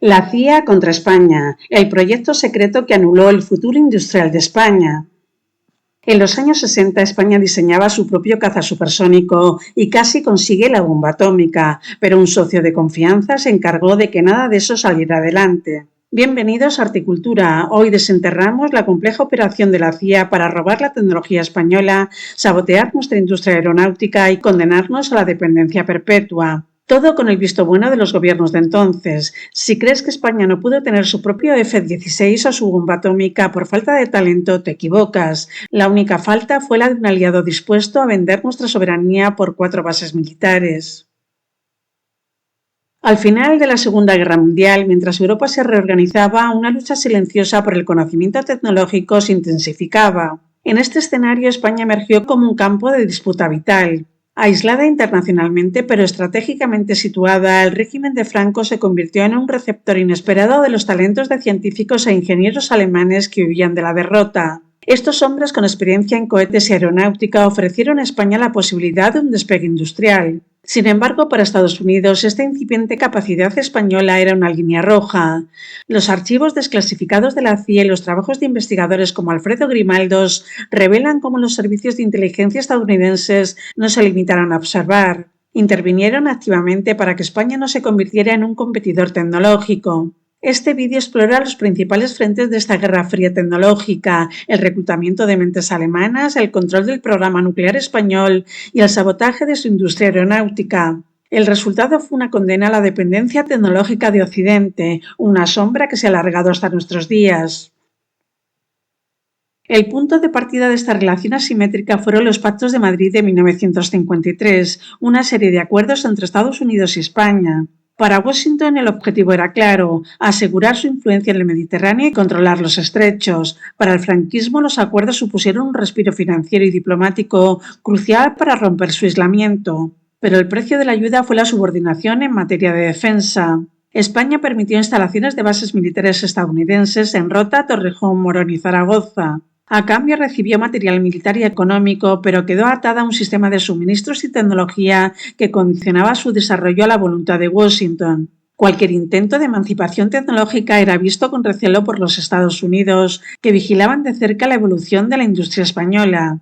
La CIA contra España, el proyecto secreto que anuló el futuro industrial de España. En los años 60 España diseñaba su propio caza supersónico y casi consigue la bomba atómica, pero un socio de confianza se encargó de que nada de eso saliera adelante. Bienvenidos a Articultura. Hoy desenterramos la compleja operación de la CIA para robar la tecnología española, sabotear nuestra industria aeronáutica y condenarnos a la dependencia perpetua. Todo con el visto bueno de los gobiernos de entonces. Si crees que España no pudo tener su propio F-16 o su bomba atómica por falta de talento, te equivocas. La única falta fue la de un aliado dispuesto a vender nuestra soberanía por 4 bases militares. Al final de la Segunda Guerra Mundial, mientras Europa se reorganizaba, una lucha silenciosa por el conocimiento tecnológico se intensificaba. En este escenario, España emergió como un campo de disputa vital. Aislada internacionalmente, pero estratégicamente situada, el régimen de Franco se convirtió en un receptor inesperado de los talentos de científicos e ingenieros alemanes que huían de la derrota. Estos hombres con experiencia en cohetes y aeronáutica ofrecieron a España la posibilidad de un despegue industrial. Sin embargo, para Estados Unidos, esta incipiente capacidad española era una línea roja. Los archivos desclasificados de la CIA y los trabajos de investigadores como Alfredo Grimaldos revelan cómo los servicios de inteligencia estadounidenses no se limitaron a observar. Intervinieron activamente para que España no se convirtiera en un competidor tecnológico. Este vídeo explora los principales frentes de esta guerra fría tecnológica, el reclutamiento de mentes alemanas, el control del programa nuclear español y el sabotaje de su industria aeronáutica. El resultado fue una condena a la dependencia tecnológica de Occidente, una sombra que se ha alargado hasta nuestros días. El punto de partida de esta relación asimétrica fueron los Pactos de Madrid de 1953, una serie de acuerdos entre Estados Unidos y España. Para Washington el objetivo era claro, asegurar su influencia en el Mediterráneo y controlar los estrechos. Para el franquismo los acuerdos supusieron un respiro financiero y diplomático crucial para romper su aislamiento. Pero el precio de la ayuda fue la subordinación en materia de defensa. España permitió instalaciones de bases militares estadounidenses en Rota, Torrejón, Morón y Zaragoza. A cambio recibió material militar y económico, pero quedó atada a un sistema de suministros y tecnología que condicionaba su desarrollo a la voluntad de Washington. Cualquier intento de emancipación tecnológica era visto con recelo por los Estados Unidos, que vigilaban de cerca la evolución de la industria española.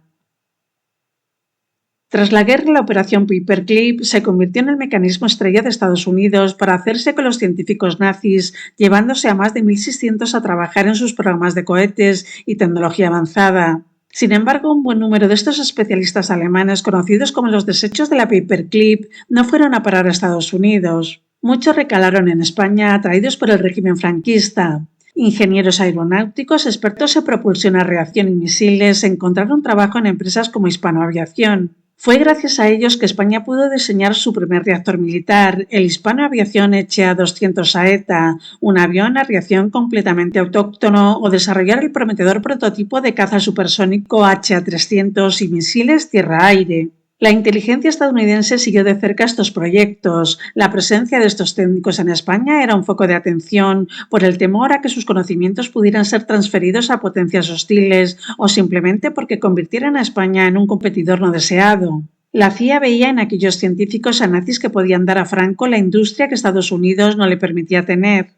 Tras la guerra, la operación Paperclip se convirtió en el mecanismo estrella de Estados Unidos para hacerse con los científicos nazis, llevándose a más de 1.600 a trabajar en sus programas de cohetes y tecnología avanzada. Sin embargo, un buen número de estos especialistas alemanes, conocidos como los desechos de la Paperclip, no fueron a parar a Estados Unidos. Muchos recalaron en España, atraídos por el régimen franquista. Ingenieros aeronáuticos, expertos en propulsión a reacción y misiles, encontraron trabajo en empresas como Hispanoaviación. Fue gracias a ellos que España pudo diseñar su primer reactor militar, el Hispano Aviación HA-200 Saeta, un avión a reacción completamente autóctono, o desarrollar el prometedor prototipo de caza supersónico HA-300 y misiles tierra-aire. La inteligencia estadounidense siguió de cerca estos proyectos. La presencia de estos técnicos en España era un foco de atención por el temor a que sus conocimientos pudieran ser transferidos a potencias hostiles o simplemente porque convirtieran a España en un competidor no deseado. La CIA veía en aquellos científicos a nazis que podían dar a Franco la industria que Estados Unidos no le permitía tener.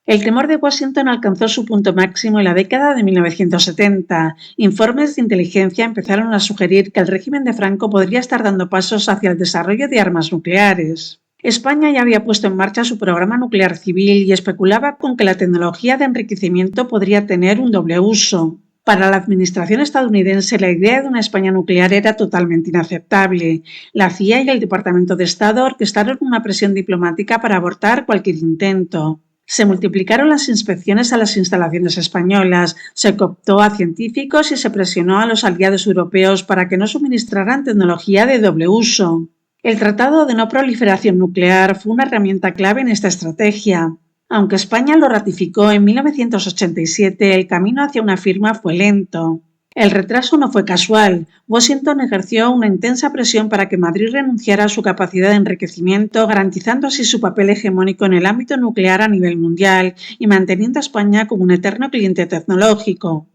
El temor de Washington alcanzó su punto máximo en la década de 1970. Informes de inteligencia empezaron a sugerir que el régimen de Franco podría estar dando pasos hacia el desarrollo de armas nucleares. España ya había puesto en marcha su programa nuclear civil y especulaba con que la tecnología de enriquecimiento podría tener un doble uso. Para la administración estadounidense, la idea de una España nuclear era totalmente inaceptable. La CIA y el Departamento de Estado orquestaron una presión diplomática para abortar cualquier intento. Se multiplicaron las inspecciones a las instalaciones españolas, se cooptó a científicos y se presionó a los aliados europeos para que no suministraran tecnología de doble uso. El Tratado de No Proliferación Nuclear fue una herramienta clave en esta estrategia. Aunque España lo ratificó en 1987, el camino hacia una firma fue lento. El retraso no fue casual. Washington ejerció una intensa presión para que Madrid renunciara a su capacidad de enriquecimiento, garantizando así su papel hegemónico en el ámbito nuclear a nivel mundial y manteniendo a España como un eterno cliente tecnológico.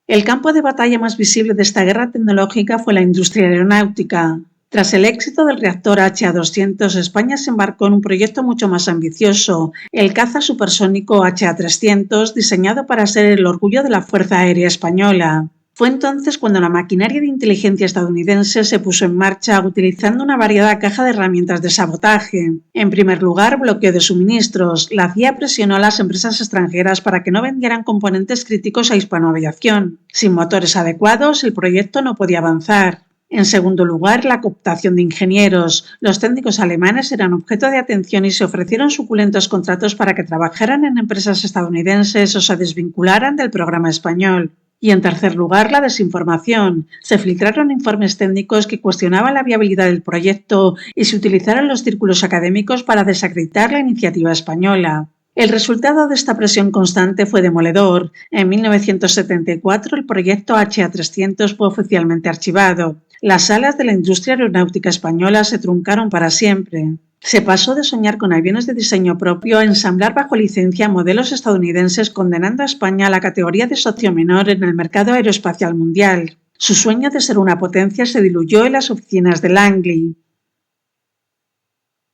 El campo de batalla más visible de esta guerra tecnológica fue la industria aeronáutica. Tras el éxito del reactor HA-200, España se embarcó en un proyecto mucho más ambicioso, el caza supersónico HA-300, diseñado para ser el orgullo de la Fuerza Aérea Española. Fue entonces cuando la maquinaria de inteligencia estadounidense se puso en marcha utilizando una variada caja de herramientas de sabotaje. En primer lugar, bloqueo de suministros. La CIA presionó a las empresas extranjeras para que no vendieran componentes críticos a Hispanoaviación. Sin motores adecuados, el proyecto no podía avanzar. En segundo lugar, la cooptación de ingenieros. Los técnicos alemanes eran objeto de atención y se ofrecieron suculentos contratos para que trabajaran en empresas estadounidenses o se desvincularan del programa español. Y en tercer lugar, la desinformación. Se filtraron informes técnicos que cuestionaban la viabilidad del proyecto y se utilizaron los círculos académicos para desacreditar la iniciativa española. El resultado de esta presión constante fue demoledor. En 1974 el proyecto HA-300 fue oficialmente archivado. Las alas de la industria aeronáutica española se truncaron para siempre. Se pasó de soñar con aviones de diseño propio a ensamblar bajo licencia modelos estadounidenses, condenando a España a la categoría de socio menor en el mercado aeroespacial mundial. Su sueño de ser una potencia se diluyó en las oficinas de Langley.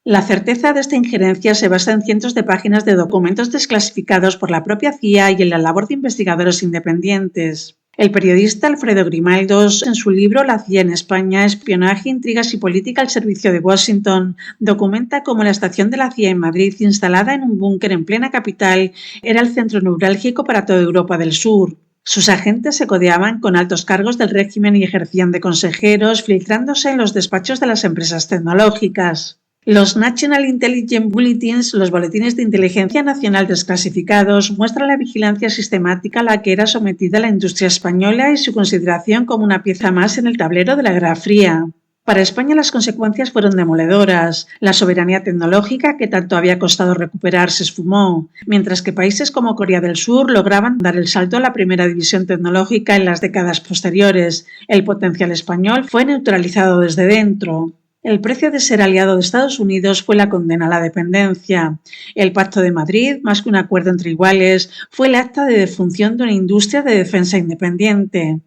La certeza de esta injerencia se basa en cientos de páginas de documentos desclasificados por la propia CIA y en la labor de investigadores independientes. El periodista Alfredo Grimaldos, en su libro La CIA en España, espionaje, intrigas y política al servicio de Washington, documenta cómo la estación de la CIA en Madrid, instalada en un búnker en plena capital, era el centro neurálgico para toda Europa del Sur. Sus agentes se codeaban con altos cargos del régimen y ejercían de consejeros, filtrándose en los despachos de las empresas tecnológicas. Los National Intelligence Bulletins, los boletines de inteligencia nacional desclasificados, muestran la vigilancia sistemática a la que era sometida la industria española y su consideración como una pieza más en el tablero de la Guerra Fría. Para España las consecuencias fueron demoledoras. La soberanía tecnológica que tanto había costado recuperar se esfumó, mientras que países como Corea del Sur lograban dar el salto a la primera división tecnológica en las décadas posteriores. El potencial español fue neutralizado desde dentro. El precio de ser aliado de Estados Unidos fue la condena a la dependencia. El Pacto de Madrid, más que un acuerdo entre iguales, fue el acta de defunción de una industria de defensa independiente.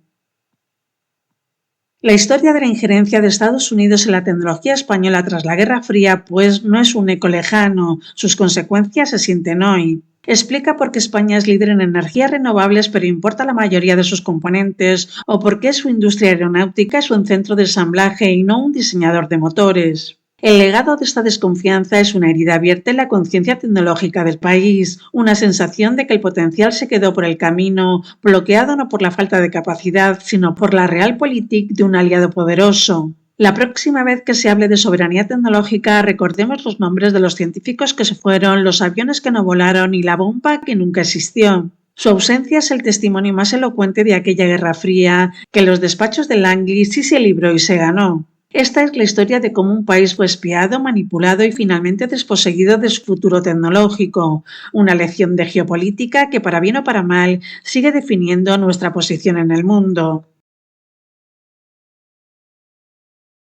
La historia de la injerencia de Estados Unidos en la tecnología española tras la Guerra Fría, pues, no es un eco lejano. Sus consecuencias se sienten hoy. Explica por qué España es líder en energías renovables pero importa la mayoría de sus componentes, o por qué su industria aeronáutica es un centro de ensamblaje y no un diseñador de motores. El legado de esta desconfianza es una herida abierta en la conciencia tecnológica del país, una sensación de que el potencial se quedó por el camino, bloqueado no por la falta de capacidad, sino por la realpolitik de un aliado poderoso. La próxima vez que se hable de soberanía tecnológica, recordemos los nombres de los científicos que se fueron, los aviones que no volaron y la bomba que nunca existió. Su ausencia es el testimonio más elocuente de aquella Guerra Fría, que en los despachos de Langley sí se libró y se ganó. Esta es la historia de cómo un país fue espiado, manipulado y finalmente desposeído de su futuro tecnológico, una lección de geopolítica que, para bien o para mal, sigue definiendo nuestra posición en el mundo.